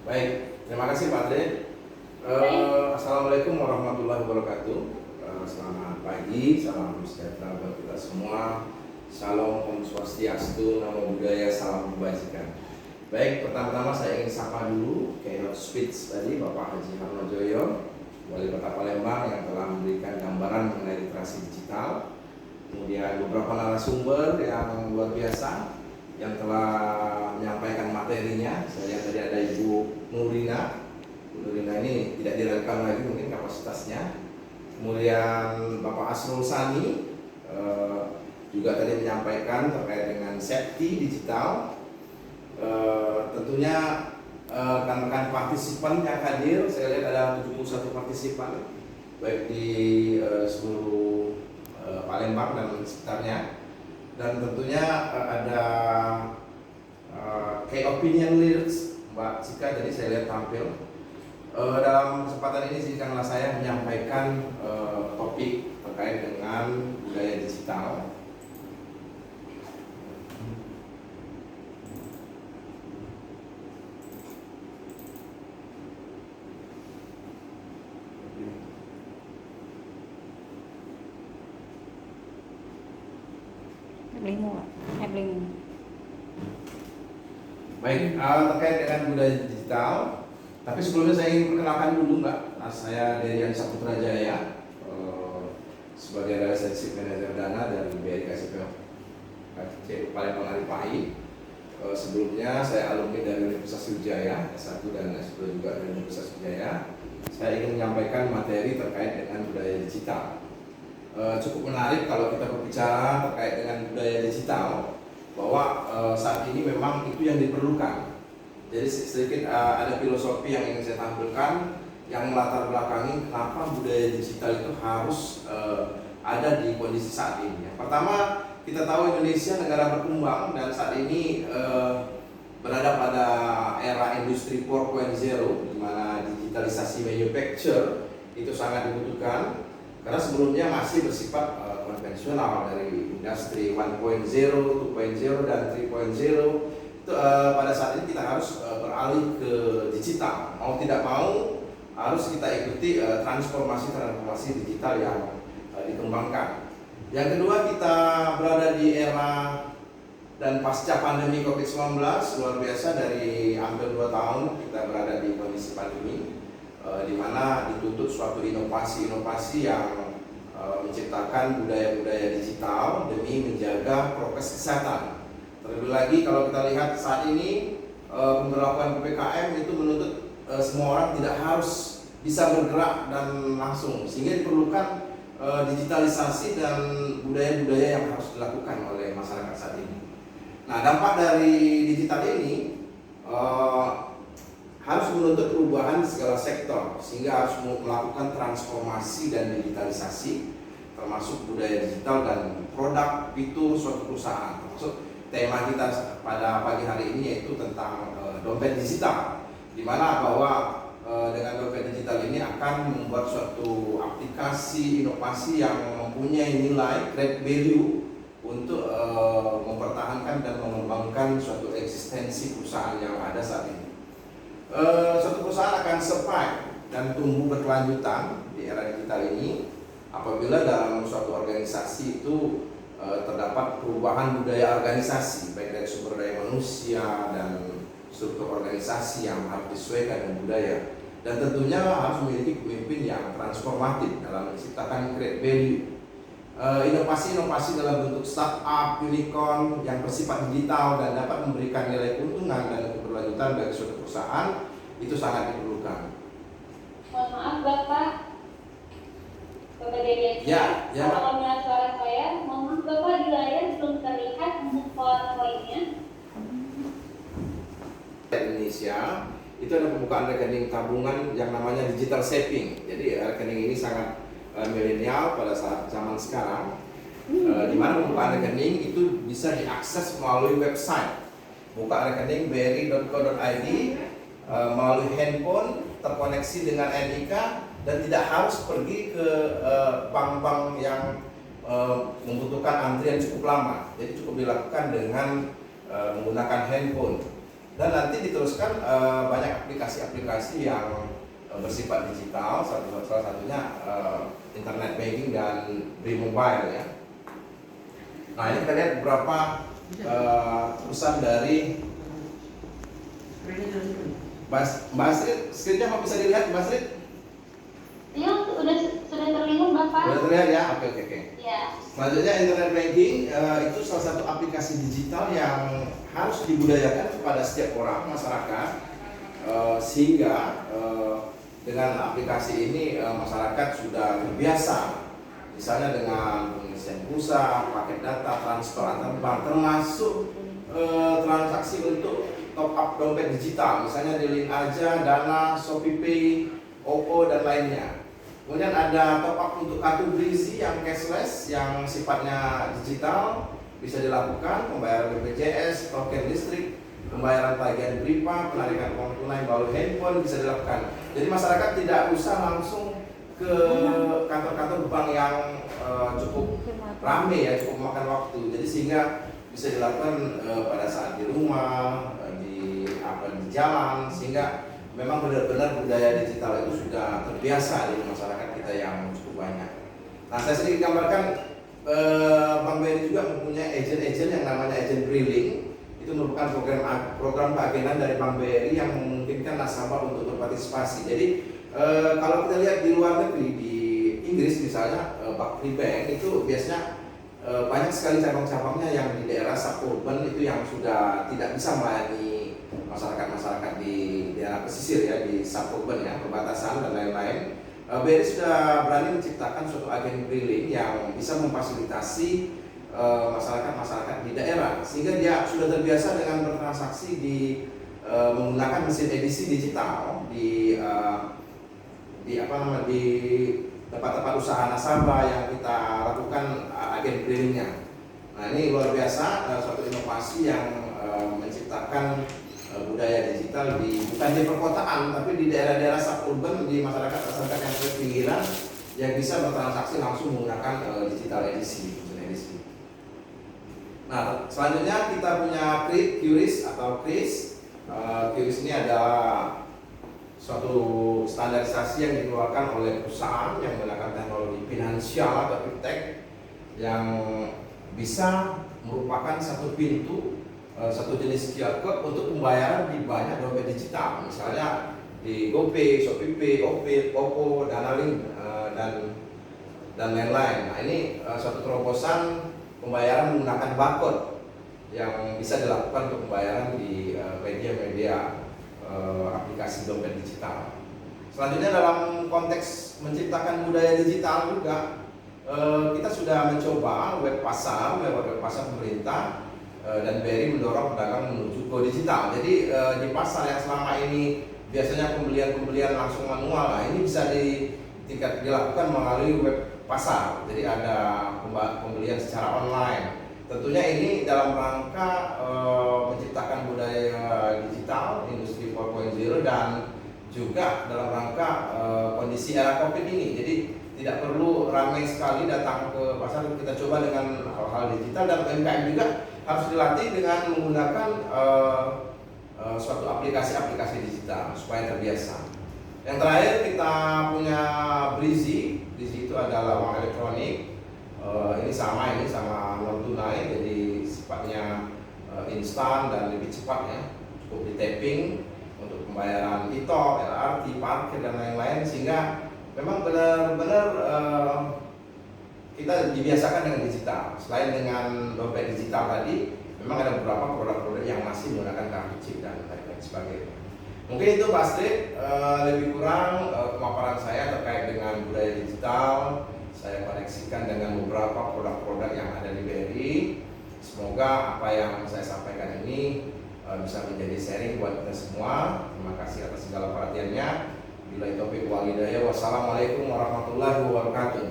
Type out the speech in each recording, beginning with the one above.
Baik, terima kasih Pak Andre. Assalamualaikum warahmatullahi wabarakatuh. Selamat pagi, salam sejahtera buat kita semua. Shalom, Om Swastiastu, Namo Buddhaya, salam kebajikan. Baik, pertama-tama saya ingin sapa dulu keynote speech tadi Bapak Haji Harnojoyo, Wali Kota Palembang, yang telah memberikan gambaran mengenai literasi digital. Kemudian beberapa narasumber yang luar biasa yang telah menyampaikan materinya. Saya lihat tadi ada Ibu Nurina. Bu Nurina ini tidak diragukan lagi mungkin kapasitasnya. Kemudian Bapak Asrul Sani juga tadi menyampaikan terkait dengan safety digital. Tentunya rekan-rekan partisipan yang hadir, saya lihat ada 71 partisipan baik di seluruh Palembang dan sekitarnya. Dan tentunya ada key opinion leaders Mbak Cika tadi saya lihat tampil. Dalam kesempatan ini izinkanlah saya menyampaikan topik terkait dengan budaya digital. Baik, terkait dengan budaya digital. Tapi sebelumnya saya ingin perkenalkan dulu Mbak. Saya Derian Saputra Jaya, sebagai Relationship Manager Dana dari BRI KCP Palembang Aripahi. Sebelumnya saya alumni dari Universitas Sriwijaya, S1 dan S2 juga dari Universitas Sriwijaya. Saya ingin menyampaikan materi terkait dengan budaya digital. Cukup menarik kalau kita berbicara terkait dengan budaya digital, bahwa saat ini memang itu yang diperlukan. Jadi sedikit ada filosofi yang ingin saya tampilkan yang melatar belakangi kenapa budaya digital itu harus ada di kondisi saat ini. Yang pertama, kita tahu Indonesia negara berkembang dan saat ini berada pada era industri 4.0, di mana digitalisasi manufacture itu sangat dibutuhkan. Karena sebelumnya masih bersifat konvensional dari industri 1.0, 2.0 dan 3.0. Itu pada saat ini kita harus beralih ke digital. Mau tidak mau harus kita ikuti transformasi digital yang dikembangkan. Yang kedua, kita berada di era dan pasca pandemi COVID-19 luar biasa. Dari hampir 2 tahun kita berada di kondisi pandemi, di mana dituntut suatu inovasi-inovasi yang menciptakan budaya-budaya digital demi menjaga prokes kesehatan. Terlebih lagi kalau kita lihat saat ini pemberlakuan PPKM itu menuntut semua orang tidak harus bisa bergerak dan langsung, sehingga diperlukan digitalisasi dan budaya-budaya yang harus dilakukan oleh masyarakat saat ini. Nah, dampak dari digital ini harus menuntut perubahan di segala sektor, sehingga harus melakukan transformasi dan digitalisasi, termasuk budaya digital dan produk fitur suatu perusahaan. Termasuk tema kita pada pagi hari ini yaitu tentang dompet digital, di mana bahwa dengan dompet digital ini akan membuat suatu aplikasi inovasi yang mempunyai nilai great value untuk mempertahankan dan mengembangkan suatu eksistensi perusahaan yang ada saat ini. Suatu perusahaan akan survive dan tumbuh berkelanjutan di era digital ini apabila dalam suatu organisasi itu terdapat perubahan budaya organisasi, baik dari sumber daya manusia dan struktur organisasi yang harus disesuaikan dengan budaya, dan tentunya harus memiliki pemimpin yang transformatif dalam menciptakan great value. Inovasi-inovasi dalam bentuk startup, unicorn yang bersifat digital dan dapat memberikan nilai keuntungan dan keberlanjutan bagi suatu perusahaan itu sangat diperlukan. Mohon maaf Bapak Derian. Ya. Kalau melihat suara saya, mohon maaf Bapak, di layar belum terlihat untuk poin-poinnya. Indonesia itu ada pembukaan rekening tabungan yang namanya digital saving. Jadi rekening ini sangat milenial pada saat zaman sekarang, di mana pembukaan rekening itu bisa diakses melalui website. Buka rekening bri.co.id melalui handphone, terkoneksi dengan NIK, dan tidak harus pergi ke bank-bank yang membutuhkan antrian cukup lama. Jadi cukup dilakukan dengan menggunakan handphone. Dan nanti diteruskan banyak aplikasi-aplikasi yang bersifat digital, salah satunya internet banking dan BRI Mobile ya. Nah ini kita lihat beberapa perusahaan dari Mbak Astrid, screen-nya mau bisa dilihat Mbak Astrid? Iya, sudah terlihat Bapak. Sudah terlihat ya? Oke. Ya. Selanjutnya internet banking itu salah satu aplikasi digital yang harus dibudayakan kepada setiap orang masyarakat sehingga dengan aplikasi ini masyarakat sudah terbiasa, misalnya dengan pengisian pulsa, paket data, transfer antar bank, termasuk transaksi untuk top up dompet digital, misalnya di Link Aja, Dana, ShopeePay, OVO dan lainnya. Kemudian ada top up untuk kartu Brizi yang cashless, yang sifatnya digital, bisa dilakukan pembayaran BPJS, token listrik, pembayaran tagihan BRIPA, penarikan uang tunai melalui handphone bisa dilakukan. Jadi masyarakat tidak usah langsung ke kantor-kantor bank yang cukup ramai ya, cukup makan waktu. Jadi sehingga bisa dilakukan pada saat di rumah, di jalan, sehingga memang benar-benar budaya digital itu sudah terbiasa di masyarakat kita yang cukup banyak. Nah, saya sedikit gambarkan Bank BRI juga mempunyai agent-agent yang namanya agent Brilling. Itu merupakan program keagenan dari Bank BRI yang memungkinkan nasabah untuk berpartisipasi. Jadi kalau kita lihat di luar negeri, di Inggris misalnya, Barclays Bank itu biasanya banyak sekali cabang-cabangnya yang di daerah suburban itu yang sudah tidak bisa melayani masyarakat-masyarakat di daerah pesisir ya, di suburban ya, perbatasan dan lain-lain. BRI sudah berani menciptakan suatu agen Brilling yang bisa memfasilitasi masyarakat-masyarakat di daerah, sehingga dia sudah terbiasa dengan bertransaksi di menggunakan mesin edisi digital di tempat-tempat usaha nasabah yang kita lakukan agen Brillingnya. Nah ini luar biasa, suatu inovasi yang menciptakan budaya digital bukan di perkotaan tapi di daerah-daerah suburban, di masyarakat yang pinggiran yang bisa bertransaksi langsung menggunakan digital edisi. Nah selanjutnya kita punya QRIS atau KRIS. QRIS ini adalah suatu standarisasi yang dikeluarkan oleh perusahaan yang menggunakan teknologi finansial atau fintech yang bisa merupakan satu pintu, satu jenis QR code untuk pembayaran di banyak dompet digital, misalnya di GoPay, ShopeePay, OVO, Danalink dan lain-lain. Nah ini suatu terobosan pembayaran menggunakan barcode yang bisa dilakukan untuk pembayaran di media-media aplikasi dompet digital. Selanjutnya dalam konteks menciptakan budaya digital juga kita sudah mencoba web pasar pemerintah dan BRI mendorong pedagang menuju go digital. Jadi di pasar yang selama ini biasanya pembelian langsung manual, nah ini bisa dilakukan melalui web pasar. Jadi ada pembelian secara online. Tentunya ini dalam rangka menciptakan budaya digital, industri 4.0 dan juga dalam rangka kondisi era COVID ini. Jadi tidak perlu ramai sekali datang ke pasar, kita coba dengan hal-hal digital, dan UMKM juga harus dilatih dengan menggunakan suatu aplikasi digital supaya terbiasa. Yang terakhir kita punya Brizi. Brizi itu adalah uang elektronik. Ini sama non tunai, jadi sifatnya instan dan lebih cepat ya, cukup di tapping untuk pembayaran e-tol, LRT, parkir dan lain-lain, sehingga memang benar-benar kita dibiasakan dengan digital. Selain dengan dompet digital tadi, memang ada beberapa produk-produk yang masih menggunakan kartu chip dan lain-lain sebagainya. Mungkin itu Pak Astrid, lebih kurang pemaparan saya terkait dengan budaya digital. Saya koneksikan dengan beberapa produk-produk yang ada di BRI. Semoga apa yang saya sampaikan ini bisa menjadi sharing buat kita semua. Terima kasih atas segala perhatiannya. Billahi taufiq wal hidayah. Wassalamualaikum warahmatullahi wabarakatuh.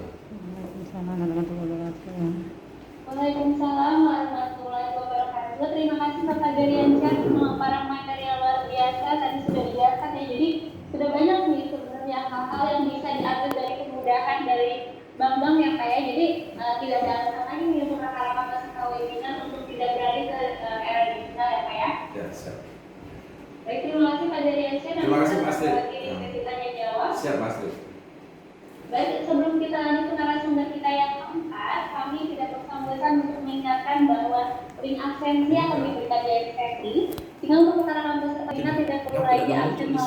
Waalaikumsalam warahmatullahi wabarakatuh. Terima kasih Bapak Daryansyah, pemaparan materi yang luar biasa. Tadi sudah dijelaskan ya, jadi sudah banyak nih sebenarnya hal-hal yang bisa diambil dari kemudahan dari bank-bank yang kaya. Jadi tidak ada alasan lagi nih untuk masyarakat kasih tahu ini untuk tidak beralih ke era digital ya Pak ya. Ya, siap. Terima kasih Mas Astrid. Sesi tanya jawab. Siap Mas Astrid. Baik, sebelum kita lanjut ke narasumber kita yang keempat, kami tidak bosan-bosan untuk mengingatkan bahwa link absensi akan diberikan di eksepsi. Sehingga untuk rekan kampus kita tidak perlu lagi absen